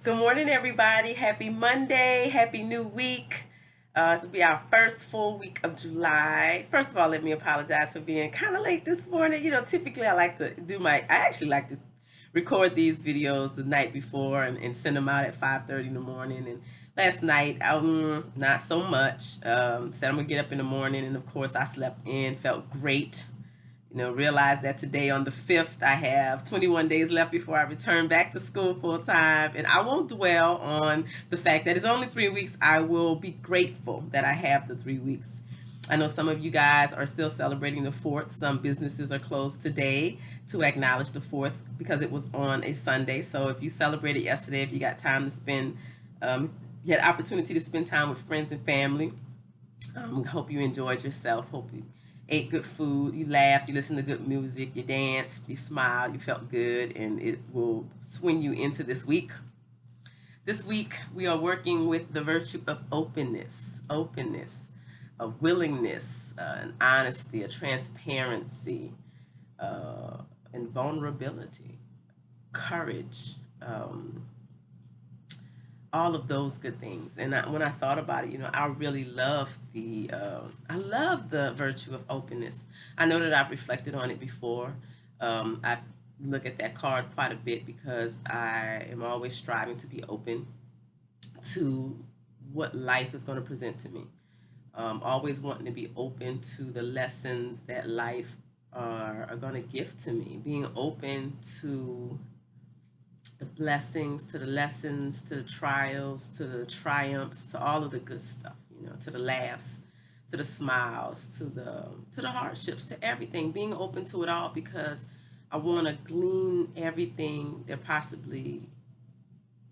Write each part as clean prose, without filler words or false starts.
Good morning, everybody. Happy Monday. Happy new week. This will be our first full week of July. First of all, let me apologize for being kind of late this morning. Typically I like to I actually like to record these videos the night before and send them out at 5:30 in the morning. And last night, not so much. Said I'm going to get up in the morning. And of course, I slept in, felt great. Realize that today on the 5th, I have 21 days left before I return back to school full time. And I won't dwell on the fact that it's only 3 weeks. I will be grateful that I have the 3 weeks. I know some of you guys are still celebrating the 4th. Some businesses are closed today to acknowledge the 4th because it was on a Sunday. So if you celebrated yesterday, if you got time to spend, you had opportunity to spend time with friends and family, hope you enjoyed yourself. Hope you ate good food, you laughed, you listened to good music, you danced, you smiled, you felt good, and it will swing you into this week. This week, we are working with the virtue of openness, a willingness, an honesty, a transparency, and vulnerability, courage, all of those good things. And when I thought about it, I really love I love the virtue of openness. I know that I've reflected on it before. I look at that card quite a bit because I am always striving to be open to what life is going to present to me. Always wanting to be open to the lessons that life are going to give to me. Being open to the blessings, to the lessons, to the trials, to the triumphs, to all of the good stuff, to the laughs, to the smiles, to the hardships, to everything, being open to it all because I want to glean everything there possibly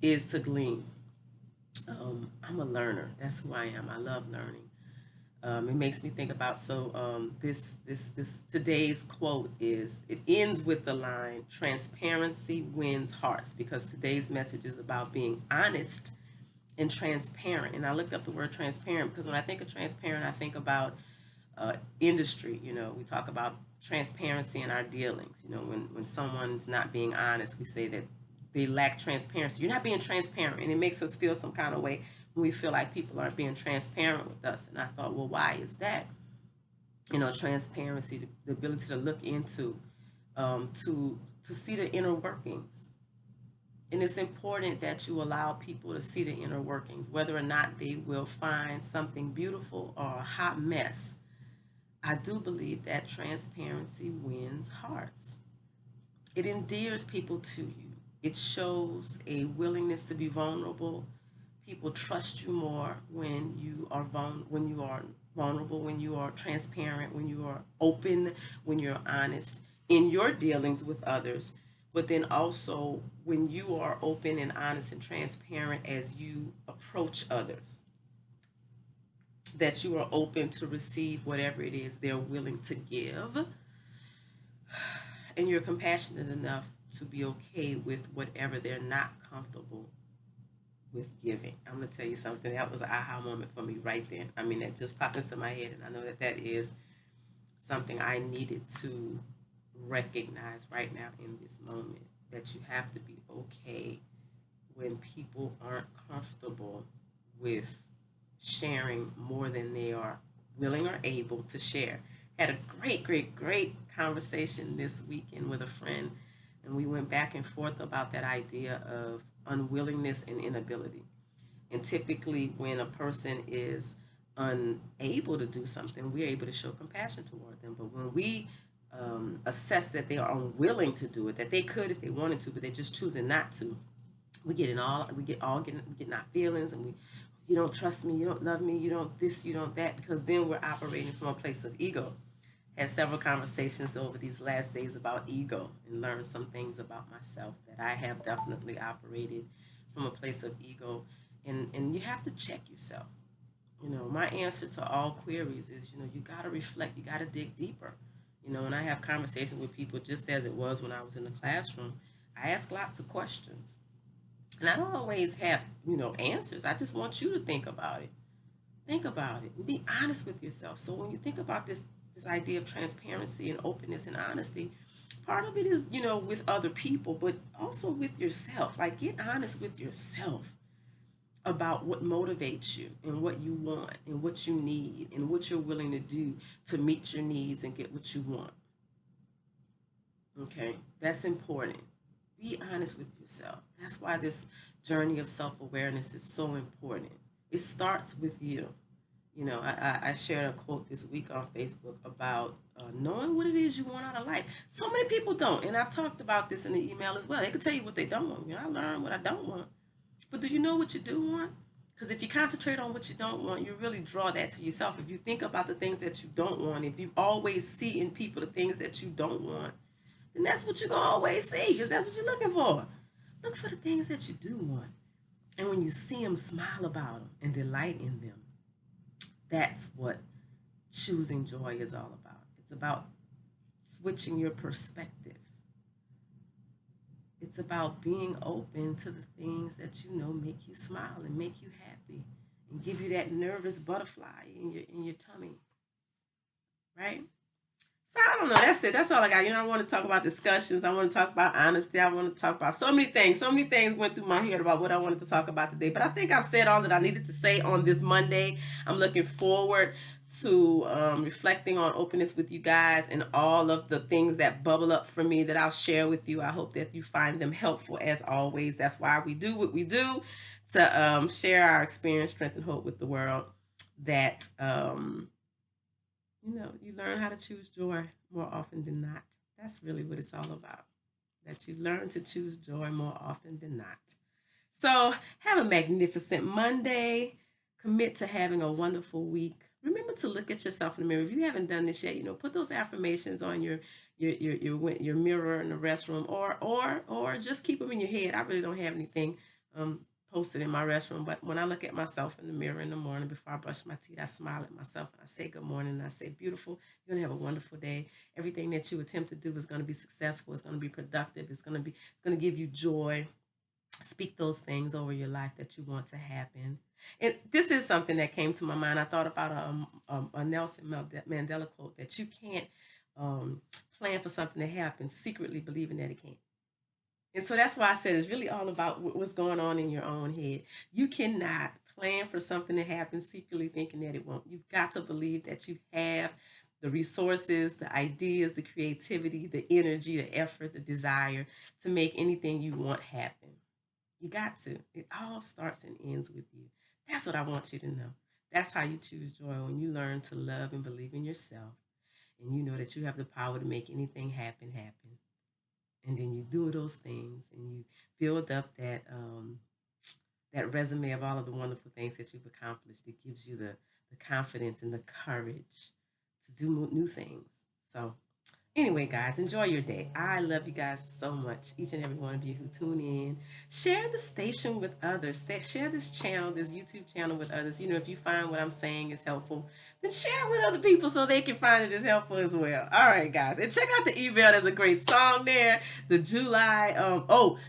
is to glean. I'm a learner. That's who I am. I love learning. It makes me think about this today's quote is it ends with the line transparency wins hearts because today's message is about being honest and transparent. And I looked up the word transparent because when I think of transparent, I think about industry. We talk about transparency in our dealings. When someone's not being honest, we say that they lack transparency. You're not being transparent, and it makes us feel some kind of way when we feel like people aren't being transparent with us. And I thought, well, why is that? Transparency, the ability to look into, to see the inner workings. And it's important that you allow people to see the inner workings, whether or not they will find something beautiful or a hot mess. I do believe that transparency wins hearts. It endears people to you. It shows a willingness to be vulnerable. People trust you more when you are vulnerable, when you are transparent, when you are open, when you're honest in your dealings with others. But then also when you are open and honest and transparent as you approach others, that you are open to receive whatever it is they're willing to give, and you're compassionate enough to be okay with whatever they're not comfortable with giving. I'm going to tell you something. That was an aha moment for me right then. I mean, that just popped into my head, and I know that that is something I needed to recognize right now in this moment, that you have to be okay when people aren't comfortable with sharing more than they are willing or able to share. Had a great conversation this weekend with a friend, and we went back and forth about that idea of unwillingness and inability. And typically, when a person is unable to do something, we're able to show compassion toward them. But when we assess that they are unwilling to do it, that they could if they wanted to, but they're just choosing not to, we get getting our feelings, and you don't trust me, you don't love me, you don't this, you don't that, because then we're operating from a place of ego. Had several conversations over these last days about ego and learned some things about myself that I have definitely operated from a place of ego. And you have to check yourself. My answer to all queries is, you got to reflect, you got to dig deeper. When I have conversations with people, just as it was when I was in the classroom, I ask lots of questions. And I don't always have, answers. I just want you to think about it. Think about it and be honest with yourself. So when you think about this idea of transparency and openness and honesty, Part of it is, with other people, but also with yourself. Like, get honest with yourself about what motivates you and what you want and what you need and what you're willing to do to meet your needs and get what you want. Okay, that's important. Be honest with yourself. That's why this journey of self awareness is so important. It starts with you. I shared a quote this week on Facebook about knowing what it is you want out of life. So many people don't, and I've talked about this in the email as well. They can tell you what they don't want. I learned what I don't want. But do you know what you do want? Because if you concentrate on what you don't want, you really draw that to yourself. If you think about the things that you don't want, if you always see in people the things that you don't want, then that's what you're going to always see, because that's what you're looking for. Look for the things that you do want. And when you see them, smile about them and delight in them. That's what choosing joy is all about. It's about switching your perspective. It's about being open to the things that make you smile and make you happy and give you that nervous butterfly in your tummy, right? So I don't know. That's it. That's all I got. I want to talk about discussions. I want to talk about honesty. I want to talk about so many things. So many things went through my head about what I wanted to talk about today. But I think I've said all that I needed to say on this Monday. I'm looking forward to reflecting on openness with you guys and all of the things that bubble up for me that I'll share with you. I hope that you find them helpful as always. That's why we do what we do, to share our experience, strength, and hope with the world. That you learn how to choose joy more often than not. That's really what it's all about. That you learn to choose joy more often than not. So have a magnificent Monday. Commit to having a wonderful week. Remember to look at yourself in the mirror. If you haven't done this yet, put those affirmations on your mirror in the restroom, or just keep them in your head. I really don't have anything posted in my restroom, but when I look at myself in the mirror in the morning before I brush my teeth, I smile at myself and I say good morning, and I say, beautiful, you're gonna have a wonderful day. Everything that you attempt to do is going to be successful. It's going to be productive. It's going to give you joy. Speak those things over your life that you want to happen. And this is something that came to my mind. I thought about a Nelson Mandela quote, that you can't plan for something to happen secretly believing that it can't. And so that's why I said it's really all about what's going on in your own head. You cannot plan for something to happen secretly thinking that it won't. You've got to believe that you have the resources, the ideas, the creativity, the energy, the effort, the desire to make anything you want happen. You got to. It all starts and ends with you. That's what I want you to know. That's how you choose joy, when you learn to love and believe in yourself, and you know that you have the power to make anything happen. And then you do those things and you build up that resume of all of the wonderful things that you've accomplished. It gives you the confidence and the courage to do new things. So anyway, guys, enjoy your day. I love you guys so much, each and every one of you who tune in. Share the station with others. Share this channel, this YouTube channel, with others. If you find what I'm saying is helpful, then share it with other people so they can find it as helpful as well. All right, guys. And check out the email. There's a great song there. The July,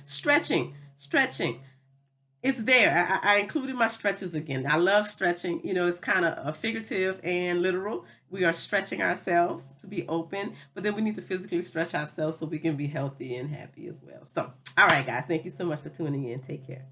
stretching. Stretching. It's there. I included my stretches again. I love stretching. It's kind of figurative and literal. We are stretching ourselves to be open, but then we need to physically stretch ourselves so we can be healthy and happy as well. So, all right, guys, thank you so much for tuning in. Take care.